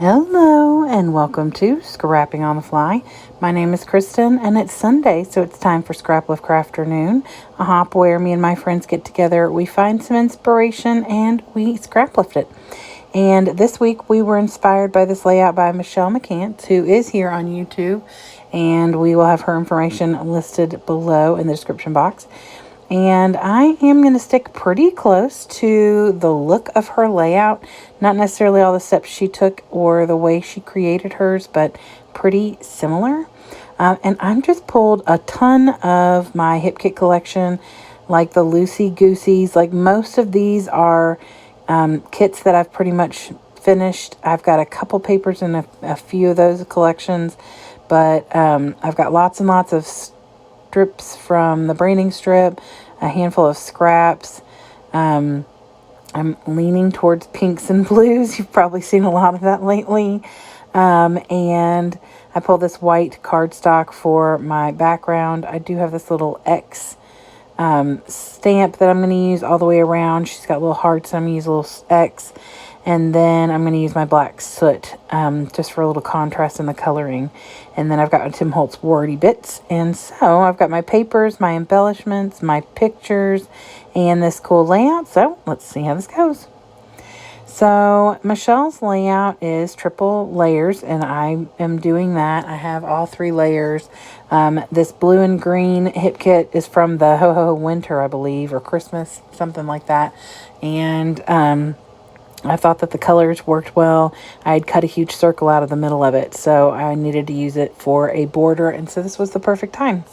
Hello and welcome to Scrapping on the Fly. My name is Kristen and it's Sunday, so it's time for Scraplift Crafternoon, a hop where me and my friends get together, we find some inspiration, and we scraplift it. And this week we were inspired by this layout by Michelle McCants, who is here on YouTube, and we will have her information listed below in the description box. And I am going to stick pretty close to the look of her layout. Not necessarily all the steps she took or the way she created hers, but pretty similar. And I'm just pulled a ton of my Hip Kit collection, like the Loosey Gooseys. Like most of these are kits that I've pretty much finished. I've got a couple papers in a few of those collections, but I've got lots and lots of strips from the branding strip, a handful of scraps. I'm leaning towards pinks and blues. You've probably seen a lot of that lately. And I pulled this white cardstock for my background. I do have this little X stamp that I'm going to use all the way around. She's got little hearts. I'm going to use a little X. And then I'm going to use my black soot just for a little contrast in the coloring. And then I've got my Tim Holtz wordy bits. And so I've got my papers, my embellishments, my pictures, and this cool layout. So let's see how this goes. So Michelle's layout is triple layers, and I am doing that. I have all 3 layers. This blue and green hip kit is from the Ho Ho Ho Winter, I believe, or Christmas, something like that. And I thought that the colors worked well. I had cut a huge circle out of the middle of it, so I needed to use it for a border, and so this was the perfect time.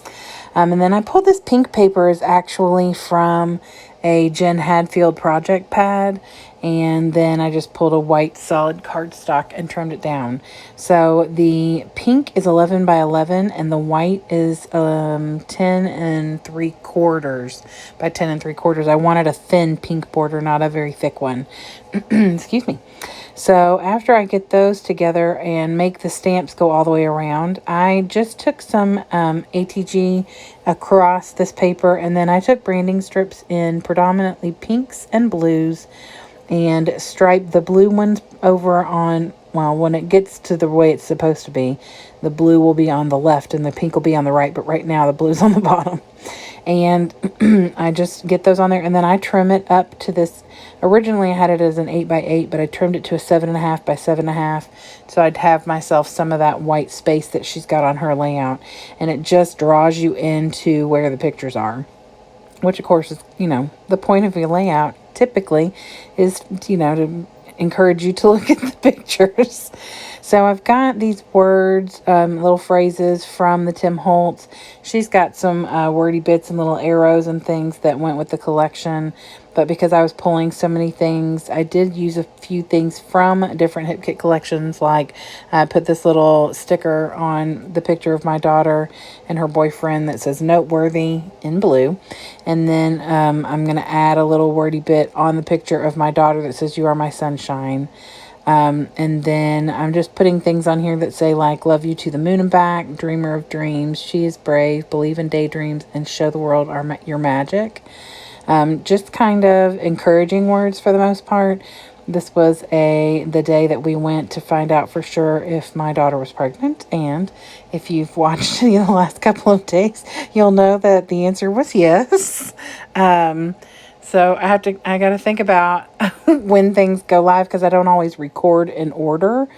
And then I pulled this pink paper is actually from a Jen Hadfield project pad, and then I just pulled a white solid cardstock and trimmed it down. So the pink is 11 by 11 and the white is 10 3/4 by 10 3/4. I wanted a thin pink border, not a very thick one. Excuse me. So after I get those together and make the stamps go all the way around, I just took some ATG across this paper, and then I took branding strips in predominantly pinks and blues and striped the blue ones over on, well, when it gets to the way it's supposed to be, the blue will be on the left and the pink will be on the right, but right now the blue's on the bottom. And I just get those on there, and then I trim it up to this. Originally I had it as an 8 by 8, but I trimmed it to a 7.5 by 7.5, so I'd have myself some of that white space that she's got on her layout, and it just draws you into where the pictures are, which of course is, the point of your layout typically is, to encourage you to look at the pictures. So I've got these words, little phrases from the Tim Holtz. She's got some wordy bits and little arrows and things that went with the collection. But because I was pulling so many things, I did use a few things from different Hip Kit collections. Like I put this little sticker on the picture of my daughter and her boyfriend that says noteworthy in blue. And then I'm going to add a little wordy bit on the picture of my daughter that says you are my sunshine. And then I'm just putting things on here that say like, love you to the moon and back, dreamer of dreams, she is brave, believe in daydreams, and show the world your magic. Just kind of encouraging words for the most part. This was the day that we went to find out for sure if my daughter was pregnant. And if you've watched the last couple of days, you'll know that the answer was yes. So I got to think about when things go live, because I don't always record in order.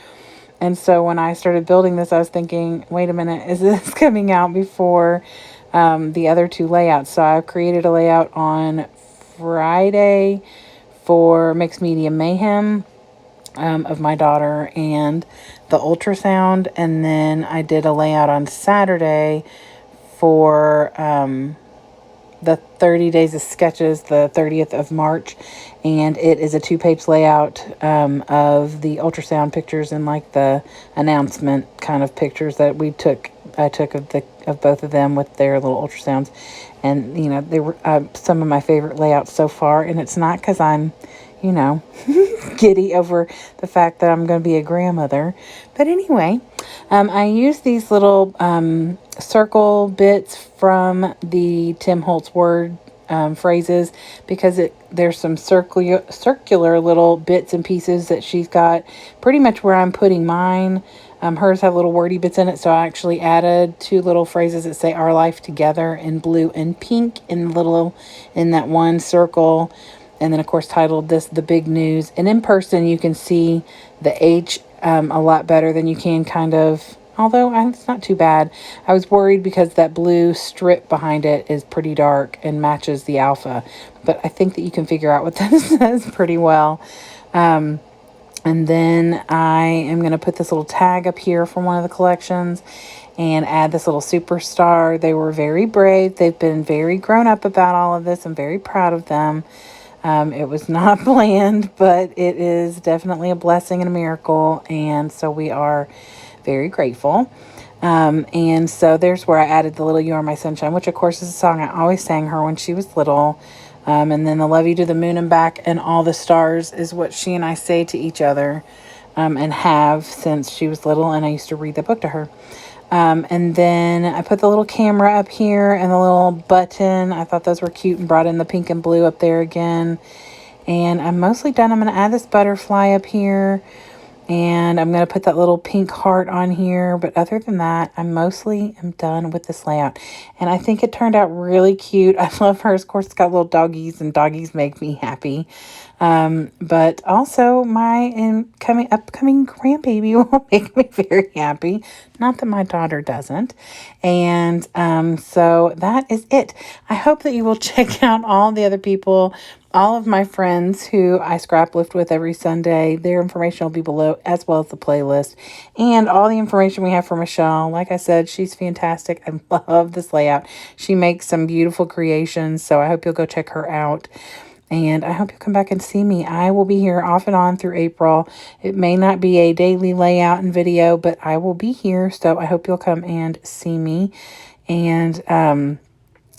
And so when I started building this, I was thinking, wait a minute, is this coming out before the other 2 layouts? So I created a layout on Friday for Mixed Media Mayhem of my daughter and the ultrasound. And then I did a layout on Saturday for the 30 Days of Sketches, the 30th of March, and it is a 2-page layout of the ultrasound pictures and like the announcement kind of pictures that I took of both of them with their little ultrasounds. And they were some of my favorite layouts so far, and it's not because I'm giddy over the fact that I'm going to be a grandmother. But anyway, I use these little circle bits from the Tim Holtz word phrases, because there's some circular little bits and pieces that she's got pretty much where I'm putting mine. Hers have little wordy bits in it, so I actually added 2 little phrases that say "Our Life Together" in blue and pink in that one circle. And then, of course, titled this "The Big News." And in person, you can see the H a lot better than you can kind of, although it's not too bad. I was worried because that blue strip behind it is pretty dark and matches the alpha. But I think that you can figure out what that says pretty well. And then I am going to put this little tag up here from one of the collections and add this little superstar. They were very brave. They've been very grown up about all of this. I'm very proud of them. It was not planned, but it is definitely a blessing and a miracle. And so we are very grateful. And so there's where I added the little "You Are My Sunshine," which of course is a song I always sang her when she was little. And then the "Love You to the Moon and Back and All the Stars" is what she and I say to each other, and have since she was little, and I used to read the book to her. And then I put the little camera up here and the little button. I thought those were cute and brought in the pink and blue up there again. And I'm mostly done. I'm going to add this butterfly up here. And I'm going to put that little pink heart on here. But other than that, I mostly am done with this layout. And I think it turned out really cute. I love hers. Of course, it's got little doggies, and doggies make me happy. But also my upcoming grandbaby will make me very happy. Not that my daughter doesn't. And so that is it. I hope that you will check out all the other people, all of my friends who I scrap lift with every Sunday. Their information will be below, as well as the playlist and all the information we have for Michelle. Like I said, she's fantastic. I love this layout. She makes some beautiful creations, so I hope you'll go check her out. And I hope you'll come back and see me. I will be here off and on through April. It may not be a daily layout and video, but I will be here. So I hope you'll come and see me. And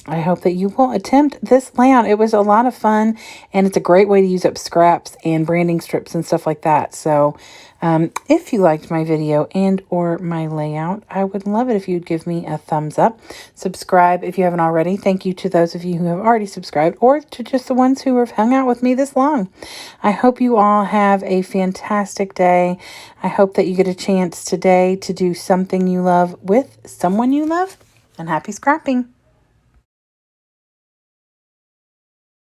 I hope that you will attempt this layout. It was a lot of fun, and it's a great way to use up scraps and branding strips and stuff like that. So if you liked my video and or my layout, I would love it if you'd give me a thumbs up. Subscribe if you haven't already. Thank you to those of you who have already subscribed, or to just the ones who have hung out with me this long. I hope you all have a fantastic day. I hope that you get a chance today to do something you love with someone you love, and happy scrapping.